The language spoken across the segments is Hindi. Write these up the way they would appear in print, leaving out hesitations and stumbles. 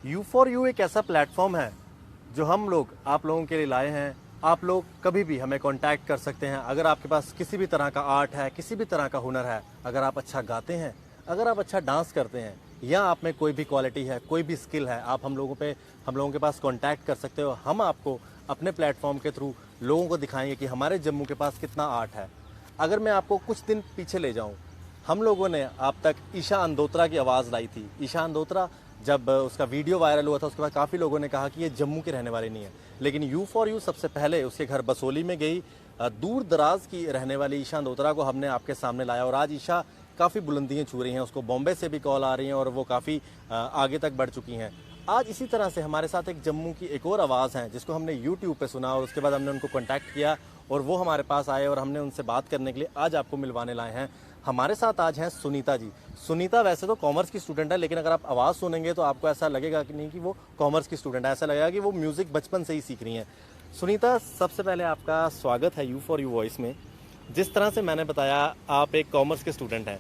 U4U एक ऐसा प्लेटफॉर्म है जो हम लोग आप लोगों के लिए लाए हैं। आप लोग कभी भी हमें कांटेक्ट कर सकते हैं। अगर आपके पास किसी भी तरह का आर्ट है, किसी भी तरह का हुनर है, अगर आप अच्छा गाते हैं, अगर आप अच्छा डांस करते हैं, या आप में कोई भी क्वालिटी है, कोई भी स्किल है, आप हम लोगों के पास कांटेक्ट कर सकते हो। हम आपको अपने प्लेटफॉर्म के थ्रू लोगों को दिखाएंगे कि हमारे जम्मू के पास कितना आर्ट है। अगर मैं आपको कुछ दिन पीछे ले जाऊं, हम लोगों ने आप तक ईशा अंदोत्रा की आवाज़ लाई थी। ईशा अंदोत्रा जब उसका वीडियो वायरल हुआ था, उसके बाद काफ़ी लोगों ने कहा कि ये जम्मू के रहने वाले नहीं है, लेकिन U4U सबसे पहले उसके घर बसोली में गई। दूर दराज की रहने वाली ईशा अंदोत्रा को हमने आपके सामने लाया और आज ईशा काफ़ी बुलंदियाँ छू रही हैं। उसको बॉम्बे से भी कॉल आ रही हैं और वो काफ़ी आगे तक बढ़ चुकी हैं। आज इसी तरह से हमारे साथ एक जम्मू की एक और आवाज़ है जिसको हमने यूट्यूब पे सुना और उसके बाद हमने उनको कॉन्टैक्ट किया और वो हमारे पास आए और हमने उनसे बात करने के लिए आज आपको मिलवाने लाए हैं। हमारे साथ आज हैं सुनीता जी। सुनीता वैसे तो कॉमर्स की स्टूडेंट है, लेकिन अगर आप आवाज़ सुनेंगे तो आपको ऐसा लगेगा कि नहीं कि वो कॉमर्स की स्टूडेंट है, ऐसा लगेगा कि वो म्यूज़िक बचपन से ही सीख रही हैं। सुनीता, सबसे पहले आपका स्वागत है U4U वॉइस में। जिस तरह से मैंने बताया, आप एक कॉमर्स के स्टूडेंट हैं।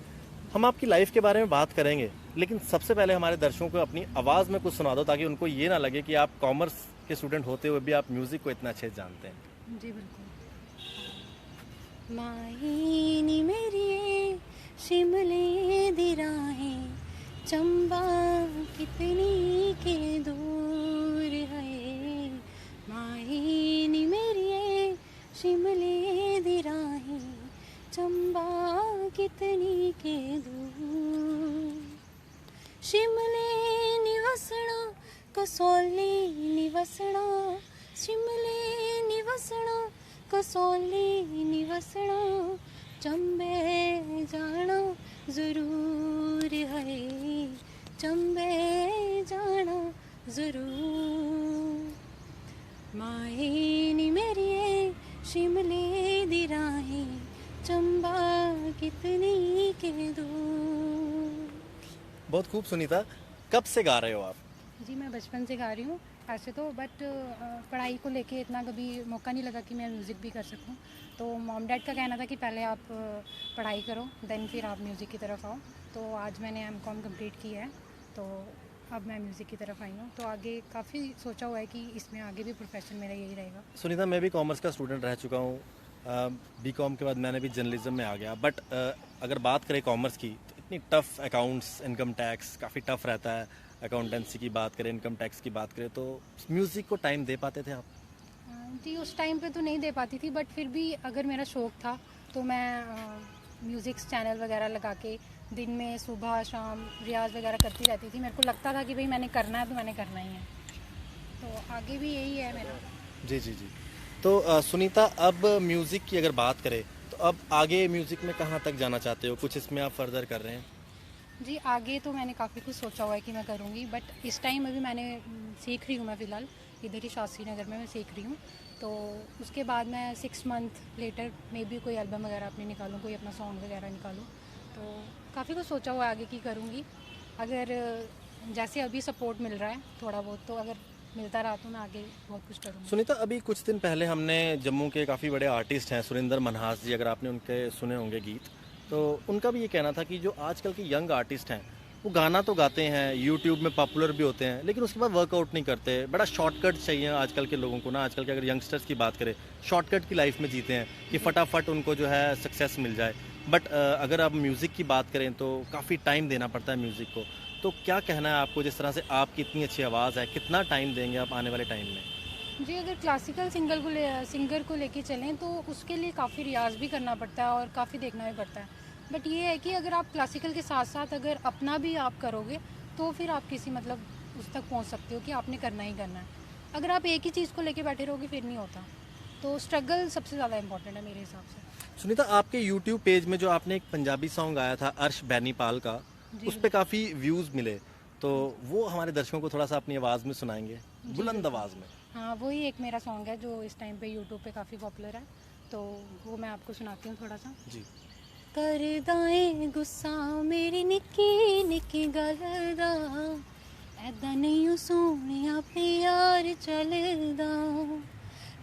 हम आपकी लाइफ के बारे में बात करेंगे, लेकिन सबसे पहले हमारे दर्शकों को अपनी आवाज़ में कुछ सुना दो ताकि उनको ये ना लगे कि आप कॉमर्स के स्टूडेंट होते हुए भी आप म्यूज़िक को इतना अच्छे से जानते हैं। जी बिल्कुल। माही नी मेरी शिमले दी राहें चंबा कितनी के दूर है। माही नी मेरी शिमले दी राहें चंबा कितनी के दूर। शिमले निवसना कसौली निवसना, शिमले निवसना कसौली निवसना, चंबे जाना ज़रूर है, चंबे जाना ज़रूर। माए नी मेरी शिमले दी राहें चंबा कितनी के दूर। बहुत खूब सुनीता, कब से गा रहे हो आप? जी मैं बचपन से गा रही हूँ ऐसे तो, बट पढ़ाई को लेके इतना कभी मौका नहीं लगा कि मैं म्यूज़िक भी कर सकूँ। तो मॉम डैड का कहना था कि पहले आप पढ़ाई करो, देन फिर आप म्यूज़िक की तरफ आओ। तो आज मैंने M.Com कंप्लीट की है, तो अब मैं म्यूज़िक की तरफ आई हूँ। तो आगे काफ़ी सोचा हुआ है कि इसमें आगे भी प्रोफेशन मेरा यही रहेगा। सुनीता, मैं भी कॉमर्स का स्टूडेंट रह चुका हूँ। B.Com के बाद मैंने भी जर्नलिज्म में आ गया। बट अगर बात करें कॉमर्स की, तो इतनी टफ़ अकाउंट्स, इनकम टैक्स काफ़ी टफ़ रहता है। अकाउंटेंसी की बात करें, इनकम टैक्स की बात करें, तो म्यूज़िक को टाइम दे पाते थे आप? जी उस टाइम पे तो नहीं दे पाती थी, बट फिर भी अगर मेरा शौक़ था तो मैं म्यूज़िक चैनल वगैरह लगा के दिन में सुबह शाम रियाज़ वगैरह करती रहती थी। मेरे को लगता था कि भाई मैंने करना है तो मैंने करना ही है, तो आगे भी यही है मेरा। जी जी जी। तो सुनीता, अब म्यूज़िक की अगर बात करें तो अब आगे म्यूज़िक में कहाँ तक जाना चाहते हो? कुछ इसमें आप फर्दर कर रहे हैं? जी आगे तो मैंने काफ़ी कुछ सोचा हुआ है कि मैं करूँगी, बट इस टाइम अभी मैंने सीख रही हूँ। मैं फ़िलहाल इधर ही शास्त्री नगर में मैं सीख रही हूँ। तो उसके बाद मैं 6 मंथ लेटर मे बी कोई एल्बम वगैरह अपनी निकालूँ, कोई अपना सॉन्ग वगैरह निकालूँ। तो काफ़ी कुछ सोचा हुआ है आगे की करूँगी। अगर जैसे अभी सपोर्ट मिल रहा है थोड़ा बहुत, तो अगर मिलता रहा तो मैं आगे बहुत कुछ करूँगी। सुनीता, अभी कुछ दिन पहले हमने जम्मू के काफ़ी बड़े आर्टिस्ट हैं सुरिंदर मनहास जी, अगर आपने उनके सुने होंगे गीत, तो उनका भी ये कहना था कि जो आजकल के यंग आर्टिस्ट हैं वो गाना तो गाते हैं, यूट्यूब में पॉपुलर भी होते हैं, लेकिन उसके बाद वर्कआउट नहीं करते। बड़ा शॉर्टकट चाहिए आजकल के लोगों को ना। आजकल के अगर यंगस्टर्स की बात करें, शॉर्टकट की लाइफ में जीते हैं कि फटाफट उनको जो है सक्सेस मिल जाए। बट अगर आप म्यूज़िक की बात करें तो काफ़ी टाइम देना पड़ता है म्यूज़िक को। तो क्या कहना है आपको, जिस तरह से आपकी इतनी अच्छी आवाज़ है, कितना टाइम देंगे आप आने वाले टाइम में? जी अगर क्लासिकल सिंगर को लेके चलें तो उसके लिए काफ़ी रियाज भी करना पड़ता है और काफ़ी देखना भी पड़ता है। बट ये है कि अगर आप क्लासिकल के साथ साथ अगर अपना भी आप करोगे तो फिर आप किसी मतलब उस तक पहुंच सकते हो कि आपने करना ही करना है। अगर आप एक ही चीज़ को लेके बैठे रहोगे फिर नहीं होता। तो स्ट्रगल सबसे ज़्यादा इम्पोर्टेंट है मेरे हिसाब से। सुनीता, आपके यूट्यूब पेज में जो आपने एक पंजाबी सॉन्ग आया था अर्श बैनीपाल का, उस पर काफ़ी व्यूज़ मिले, तो वो हमारे दर्शकों को थोड़ा सा अपनी आवाज़ में सुनाएंगे, बुलंद आवाज़ में? हाँ वही एक मेरा सॉन्ग है जो इस टाइम पे यूट्यूब पे काफ़ी पॉपुलर है, तो वो मैं आपको सुनाती हूँ थोड़ा सा। जी। करदाए गुस्सा मेरी निक्की निक्की गल दा, ऐदा नहीं सोनिया प्यार चलदा।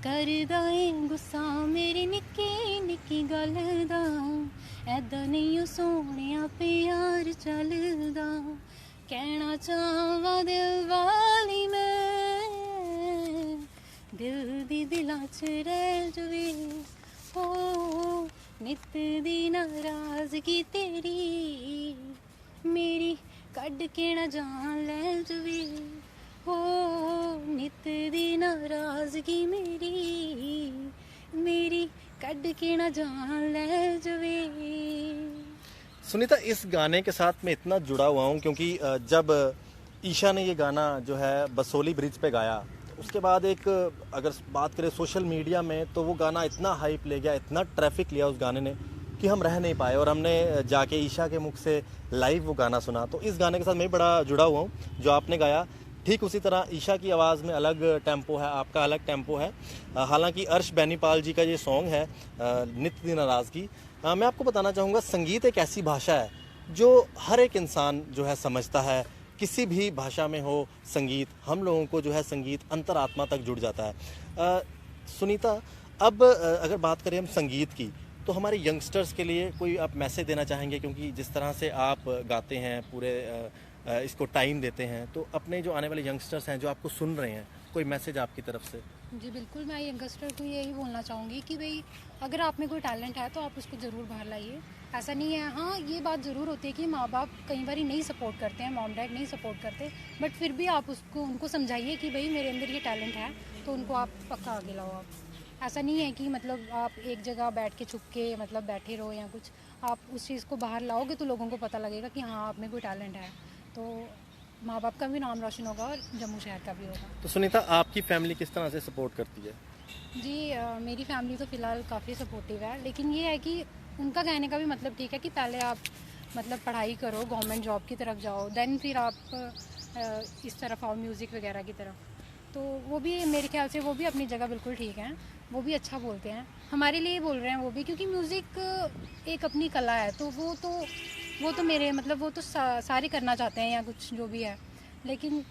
करदाए गुस्सा मेरी निक्की निक्की गल दा, ऐदा नहीं सोनिया प्यार चलदा। कहना चाहवा दिल वाली मैं, दिल दी दिलां च रह जवे हो, नित दी नाराज़गी तेरी मेरी कड के ना जान ले जवे हो, नित दी नाराज़गी मेरी कड के ना जान ले जवे। सुनीता, इस गाने के साथ मैं इतना जुड़ा हुआ हूँ क्योंकि जब ईशा ने ये गाना जो है बसोली ब्रिज पे गाया, उसके बाद एक अगर बात करें सोशल मीडिया में, तो वो गाना इतना हाइप ले गया, इतना ट्रैफिक लिया उस गाने ने कि हम रह नहीं पाए और हमने जाके ईशा के मुख से लाइव वो गाना सुना। तो इस गाने के साथ मैं बड़ा जुड़ा हुआ हूँ जो आपने गाया। ठीक उसी तरह ईशा की आवाज़ में अलग टेम्पो है, आपका अलग टेम्पो है। हालांकि अर्श बेनीपाल जी का ये सॉन्ग है नित्य दी नाराज़गी। मैं आपको बताना चाहूँगा, संगीत एक ऐसी भाषा है जो हर एक इंसान जो है समझता है। किसी भी भाषा में हो संगीत, हम लोगों को जो है संगीत अंतरात्मा तक जुड़ जाता है। सुनीता, अब अगर बात करें हम संगीत की, तो हमारे यंगस्टर्स के लिए कोई आप मैसेज देना चाहेंगे? क्योंकि जिस तरह से आप गाते हैं, पूरे इसको टाइम देते हैं, तो अपने जो आने वाले यंगस्टर्स हैं जो आपको सुन रहे हैं, कोई मैसेज आपकी तरफ से? जी बिल्कुल, मैं यंगस्टर को यही बोलना चाहूँगी कि भाई अगर आप में कोई टैलेंट है तो आप उसको ज़रूर बाहर लाइए। ऐसा नहीं है, हाँ ये बात ज़रूर होती है कि माँ बाप कई बार नहीं सपोर्ट करते हैं, मॉम डैड नहीं सपोर्ट करते, बट फिर भी आप उनको समझाइए कि भाई मेरे अंदर ये टैलेंट है, तो उनको आप पक्का आगे लाओ। आप ऐसा नहीं है कि मतलब आप एक जगह बैठ के छुप के मतलब बैठे रहो या कुछ, आप उस चीज़ को बाहर लाओगे तो लोगों को पता लगेगा कि हाँ आप में कोई टैलेंट है, तो माँ बाप का भी नाम रोशन होगा और जम्मू शहर का भी होगा। तो सुनीता, आपकी फैमिली किस तरह से सपोर्ट करती है? जी मेरी फैमिली तो फ़िलहाल काफ़ी सपोर्टिव है, लेकिन ये है कि उनका कहने का भी मतलब ठीक है कि पहले आप मतलब पढ़ाई करो, गवर्नमेंट जॉब की तरफ जाओ, देन फिर आप इस तरफ आओ म्यूज़िक वगैरह की तरफ। तो वो भी मेरे ख्याल से वो भी अपनी जगह बिल्कुल ठीक हैं, वो भी अच्छा बोलते हैं, हमारे लिए बोल रहे हैं वो भी, क्योंकि म्यूज़िक एक अपनी कला है। तो वो तो मेरे मतलब वो तो सारे करना चाहते हैं या कुछ जो भी है, लेकिन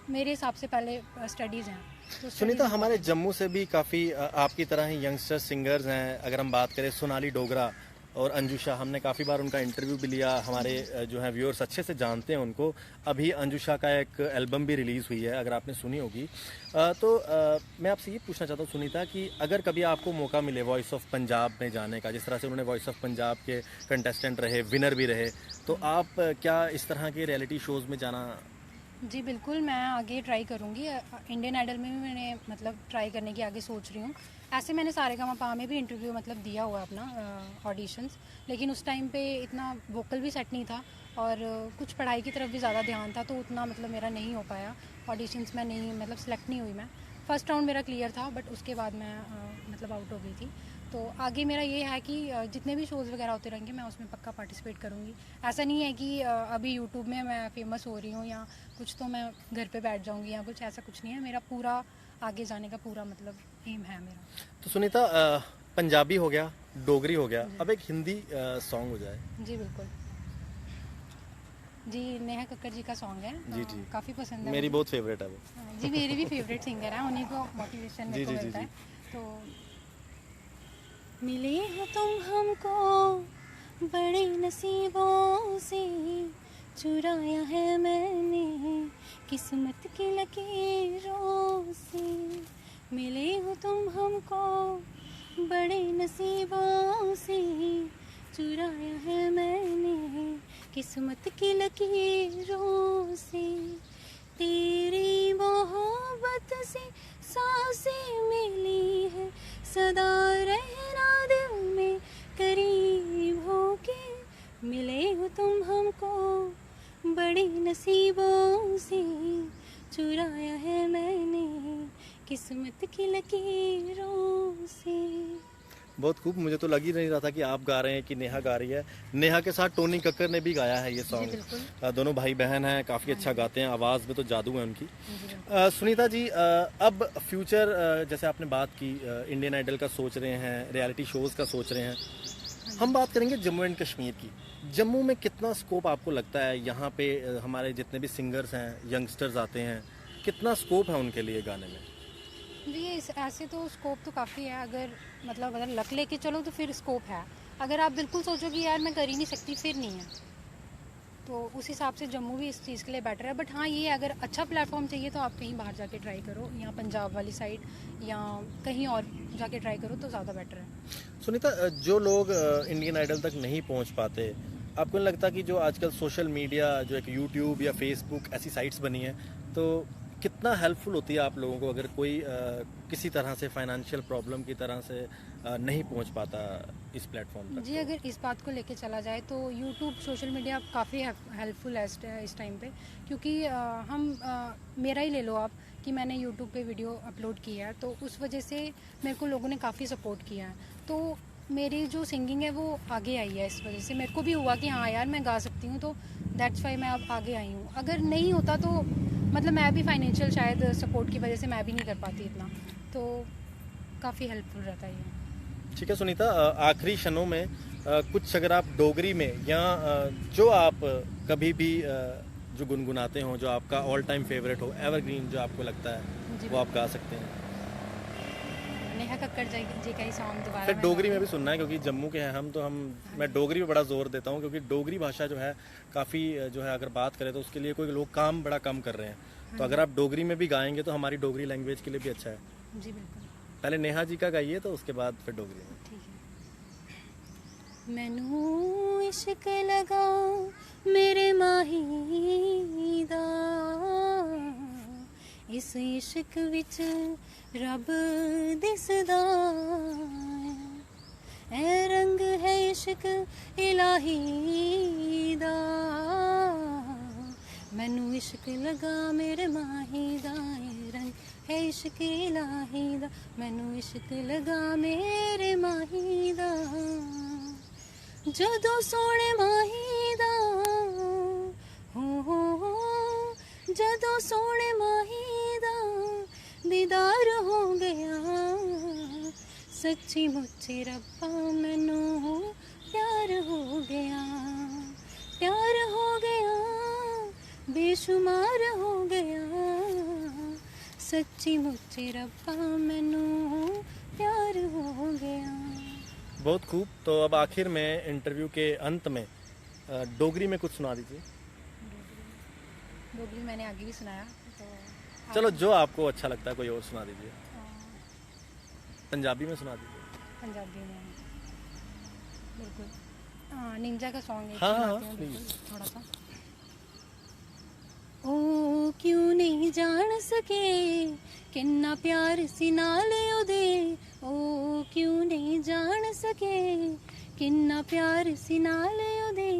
मेरे हिसाब से पहले स्टडीज़ हैं। तो सुनीता, हमारे जम्मू से भी काफ़ी आपकी तरह ही यंगस्टर सिंगर्स हैं। अगर हम बात करें सोनाली डोगरा और अंजुषा, हमने काफ़ी बार उनका इंटरव्यू भी लिया। हमारे जो हैं व्यूअर्स अच्छे से जानते हैं उनको। अभी अंजुषा का एक एल्बम भी रिलीज़ हुई है, अगर आपने सुनी होगी। मैं आपसे ये पूछना चाहता हूँ सुनीता कि अगर कभी आपको मौका मिले वॉइस ऑफ पंजाब में जाने का, जिस तरह से उन्होंने वॉइस ऑफ पंजाब के कंटेस्टेंट रहे, विनर भी रहे, तो आप क्या इस तरह के रियलिटी शोज़ में जाना? जी बिल्कुल, मैं आगे ट्राई करूँगी। इंडियन आइडल में भी मैंने मतलब ट्राई करने की आगे सोच रही हूँ। ऐसे मैंने सारेगामापा में भी इंटरव्यू मतलब दिया हुआ अपना ऑडिशंस, लेकिन उस टाइम पे इतना वोकल भी सेट नहीं था और कुछ पढ़ाई की तरफ भी ज़्यादा ध्यान था, तो उतना मतलब मेरा नहीं हो पाया। ऑडिशंस में नहीं मतलब सेलेक्ट नहीं हुई मैं। फर्स्ट राउंड मेरा क्लियर था, बट उसके बाद मैं मतलब आउट हो गई थी। तो आगे मेरा ये है कि जितने भी शोज़ वगैरह होते रहेंगे मैं उसमें पक्का पार्टिसिपेट करूँगी। ऐसा नहीं है कि अभी यूट्यूब में मैं फेमस हो रही हूँ या कुछ तो मैं घर पे बैठ जाऊँगी या कुछ, ऐसा कुछ नहीं है। मेरा पूरा आगे जाने का पूरा मतलब एम है मेरा। तो सुनीता, पंजाबी हो गया, डोगरी हो गया, अब एक हिंदी सॉन्ग हो जाए। जी बिल्कुल। जी नेहा कक्कड़ जी का सॉन्ग है। जी जी, काफ़ी पसंद है, मेरी बहुत फेवरेट है वो। जी मेरी भी फेवरेट सिंगर है, उन्हीं को मोटिवेशन मेरे को मिलता है। तो मिले हो तुम हमको बड़े नसीबों से, चुराया है मैंने किस्मत की लकीरों से। मिले हो तुम हमको बड़े नसीबों से, चुराया है मैंने किस्मत की लकीरों से। तेरी मोहब्बत से सांसें मिली है, सदा रहना दिल में करीब होके। मिले हो तुम हमको बड़ी नसीबों से, चुराया है मैंने किस्मत की लकीरों से। बहुत खूब। मुझे तो लग ही नहीं रहा था कि आप गा रहे हैं कि नेहा गा रही है। नेहा के साथ टोनी कक्कर ने भी गाया है ये सॉन्ग। दोनों भाई बहन हैं, काफ़ी अच्छा गाते हैं, आवाज़ में तो जादू है उनकी। सुनीता जी, अब फ्यूचर जैसे आपने बात की इंडियन आइडल का सोच रहे हैं, रियलिटी शोज़ का सोच रहे हैं, हम बात करेंगे जम्मू एंड कश्मीर की। जम्मू में कितना स्कोप आपको लगता है? यहाँ पे हमारे जितने भी सिंगर्स हैं, यंगस्टर्स आते हैं, कितना स्कोप है उनके लिए गाने में? जी ऐसे तो स्कोप तो काफ़ी है। अगर लक लेके चलो तो फिर स्कोप है। अगर आप बिल्कुल सोचो कि यार मैं कर ही नहीं सकती, फिर नहीं है। तो उस हिसाब से जम्मू भी इस चीज़ के लिए बेटर है। बट हाँ, ये अगर अच्छा प्लेटफॉर्म चाहिए तो आप कहीं बाहर जाके ट्राई करो, या पंजाब वाली साइड या कहीं और जाके ट्राई करो तो ज़्यादा बेटर है। सुनीता, जो लोग इंडियन आइडल तक नहीं पहुंच पाते, आपको नहीं लगता कि जो आजकल सोशल मीडिया, जो एक यूट्यूब या फेसबुक ऐसी साइट्स बनी है, तो कितना हेल्पफुल होती है आप लोगों को अगर कोई किसी तरह से फाइनेंशियल प्रॉब्लम की तरह से नहीं पहुंच पाता इस प्लेटफॉर्म तक? जी, अगर इस बात को लेके चला जाए तो यूट्यूब, सोशल मीडिया काफ़ी हेल्पफुल है इस टाइम पे, क्योंकि मेरा ही ले लो आप कि मैंने यूट्यूब पे वीडियो अपलोड किया है, तो उस वजह से मेरे को लोगों ने काफ़ी सपोर्ट किया है। तो मेरी जो सिंगिंग है वो आगे आई है, इस वजह से मेरे को भी हुआ कि हाँ यार, मैं गा सकती हूँ, तो दैट्स वाई मैं अब आगे आई हूँ। अगर नहीं होता तो मतलब मैं भी फाइनेंशियल शायद सपोर्ट की वजह से मैं भी नहीं कर पाती इतना, तो काफ़ी हेल्पफुल रहता है ये। ठीक है सुनीता, आखिरी क्षणों में कुछ अगर आप डोगरी में या जो आप कभी भी जो गुनगुनाते हो, जो आपका ऑल टाइम फेवरेट हो, एवरग्रीन जो आपको लगता है, जी, वो आप गा सकते हैं। नेहा कक्कड़ जी का ही सॉन्ग दोबारा फिर मैं डोगरी में गाऊंगी। भी सुनना है, क्योंकि जम्मू के हैं हम, तो मैं डोगरी पे बड़ा जोर देता हूँ, क्योंकि डोगरी भाषा जो है काफ़ी जो है अगर बात करें तो उसके लिए कोई लोग काम बड़ा कम कर रहे हैं। तो अगर आप डोगरी में भी गाएंगे तो हमारी डोगरी लैंग्वेज के लिए भी अच्छा है। जी बिल्कुल, पहले नेहा जी का गाइए, तो उसके बाद फिर डोगरी में। ठीक है। मैनू इश्क लगा मेरे माही दा, इस इश्क विच रब दिसदा ऐ रंग है इश्क इलाही दा, मैनू इश्क लगा मेरे माही दा, ऐ रंग है इश्क इलाही दा, मैनू इश्क लगा मेरे माही दा, जदों सोने माही दा हो, जदों सोने माही दा दीदार हो गया, सच्ची मुच्ची रब्बा मैनू प्यार हो गया, प्यार हो गया, बेशुमार हो गया, सच्ची मुच्ची रब्बा मैनू प्यार हो गया। बहुत खूब। तो अब आखिर में इंटरव्यू के अंत में डोगरी में कुछ सुना दीजिए। डोगरी मैंने आगे भी सुनाया, तो चलो, जो आपको अच्छा लगता है कोई और सुना दीजिए। पंजाबी में सुना दीजिए। पंजाबी में बिल्कुल, हाँ, निंजा का सॉन्ग है, हाँ, सुनाती हूँ प्लीज। बिल्कुल थोड़ा सा। ओ क्यों नहीं जान सके किन्ना प्यार सी नाल ओदे, ओ क्यों नहीं जान सके किन्ना प्यार सी नाल ओदे,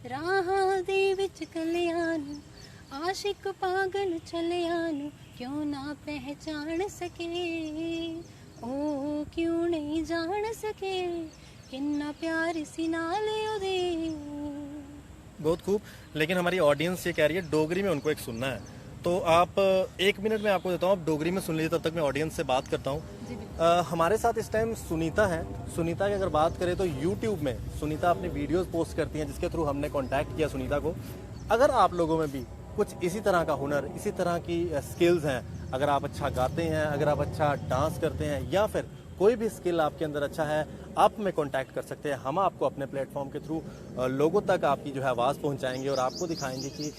राहां दे विच कलियां नू आशिक पागल चलियां नू क्यों ना पहचान सके, ओ क्यों नहीं जान सके किन्ना प्यार सी नाल ओदे। बहुत खूब। लेकिन हमारी ऑडियंस ये कह रही है डोगरी में उनको एक सुनना है, तो आप 1 मिनट में आपको देता हूँ, आप डोगरी में सुन लीजिए, तब तक मैं ऑडियंस से बात करता हूँ। जी बिल्कुल। हमारे साथ इस टाइम सुनीता है। सुनीता की अगर बात करें तो यूट्यूब में सुनीता अपनी वीडियोस पोस्ट करती हैं, जिसके थ्रू हमने कांटेक्ट किया सुनीता को। अगर आप लोगों में भी कुछ इसी तरह का हुनर, इसी तरह की स्किल्स हैं, अगर आप अच्छा गाते हैं, अगर आप अच्छा डांस करते हैं, या फिर कोई भी स्किल आपके अंदर अच्छा है, आप हमें कांटेक्ट कर सकते हैं। हम आपको अपने प्लेटफॉर्म के थ्रू लोगों तक आपकी जो है आवाज़ पहुंचाएंगे और आपको दिखाएंगे कि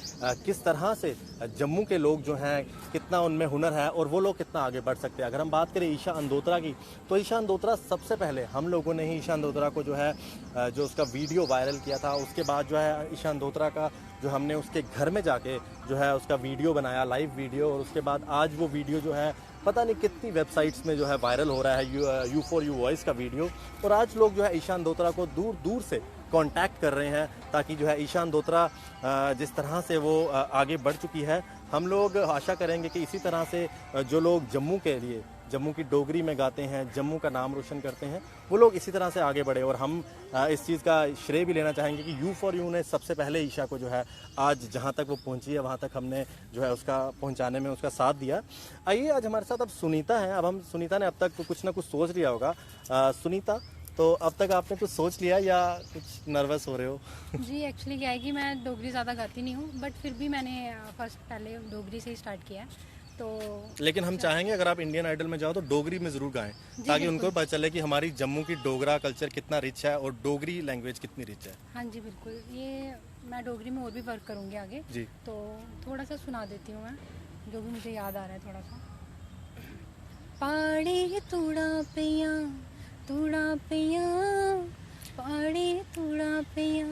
किस तरह से जम्मू के लोग जो हैं, कितना उनमें हुनर है और वो लोग कितना आगे बढ़ सकते हैं। अगर हम बात करें ईशा अंदोत्रा की, तो ईशा अंदोत्रा सबसे पहले हम लोगों ने ही ईशा अंदोत्रा को जो है जो उसका वीडियो वायरल किया था, उसके बाद जो है ईशा अंदोत्रा का जो हमने उसके घर में जाके जो है उसका वीडियो बनाया, लाइव वीडियो, और उसके बाद आज वो वीडियो जो है पता नहीं कितनी वेबसाइट्स में जो है वायरल हो रहा है, U4U वॉइस का वीडियो। और आज लोग जो है ईशा अंदोत्रा को दूर दूर से कांटेक्ट कर रहे हैं, ताकि जो है ईशा अंदोत्रा जिस तरह से वो आगे बढ़ चुकी है, हम लोग आशा करेंगे कि इसी तरह से जो लोग जम्मू के लिए, जम्मू की डोगरी में गाते हैं, जम्मू का नाम रोशन करते हैं, वो लोग इसी तरह से आगे बढ़े। और हम इस चीज़ का श्रेय भी लेना चाहेंगे कि U4U ने सबसे पहले ईशा को जो है आज जहाँ तक वो पहुँची है, वहाँ तक हमने जो है उसका पहुँचाने में उसका साथ दिया। आइए, आज हमारे साथ अब सुनीता हैं। अब हम सुनीता ने अब तक कुछ ना कुछ सोच लिया होगा। सुनीता, तो अब तक आपने कुछ सोच लिया या कुछ नर्वस हो रहे हो? जी, एक्चुअली क्या है कि मैं डोगरी ज़्यादा गाती नहीं हूँ, बट फिर भी मैंने फर्स्ट पहले डोगरी से ही स्टार्ट किया है, तो लेकिन हम चाहेंगे अगर आप इंडियन आइडल में जाओ तो डोगरी में ज़रूर गाएं, ताकि उनको पता चले कि हमारी जम्मू की डोगरा कल्चर कितना रिच है और डोगरी लैंग्वेज कितनी रिच है। हाँ जी बिल्कुल, ये मैं डोगरी में और भी वर्क करूँगी आगे जी। तो थोड़ा सा सुना देती हूँ मैं जो भी मुझे याद आ रहा है थोड़ा सा। पाड़े तूड़ा पिया पाड़े तूड़ा पिया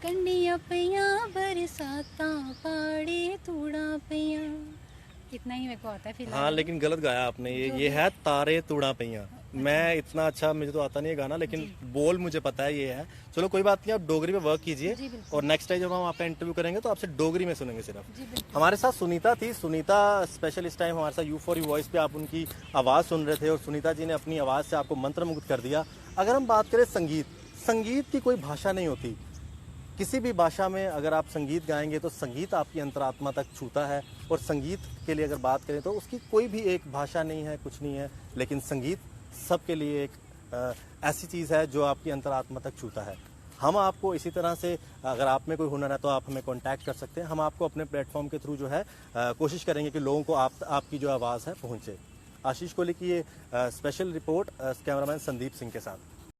कंडिया पिया बरसाता पाड़े तूड़ा पिया। इतना ही मेरे को आता है फिलहाल। हाँ लेकिन गलत गाया आपने, ये है तारे तूड़ा पैया। मैं इतना अच्छा मुझे तो आता नहीं है गाना, लेकिन बोल मुझे पता है ये है। चलो कोई बात नहीं, आप डोगरी में वर्क कीजिए जी बिल्कुल। और नेक्स्ट टाइम जब हम आपका इंटरव्यू करेंगे तो आपसे डोगरी में सुनेंगे सिर्फ। जी बिल्कुल। हमारे साथ सुनीता थी। सुनीता स्पेशल इस टाइम हमारे साथ यू फॉर यू वॉइस पे आप उनकी आवाज़ सुन रहे थे और सुनीता जी ने अपनी आवाज़ से आपको मंत्रमुग्ध कर दिया। अगर हम बात करें संगीत की कोई भाषा नहीं होती। किसी भी भाषा में अगर आप संगीत गाएंगे तो संगीत आपकी अंतरात्मा तक छूता है। और संगीत के लिए अगर बात करें तो उसकी कोई भी एक भाषा नहीं है, कुछ नहीं है, लेकिन संगीत सबके लिए एक ऐसी चीज़ है जो आपकी अंतरात्मा तक छूता है। हम आपको इसी तरह से, अगर आप में कोई हुनर है तो आप हमें कांटेक्ट कर सकते हैं। हम आपको अपने प्लेटफॉर्म के थ्रू जो है कोशिश करेंगे कि लोगों को आपकी जो आवाज़ है पहुँचे। आशीष कोहली की ये special report cameraman Sandeep Singh के साथ।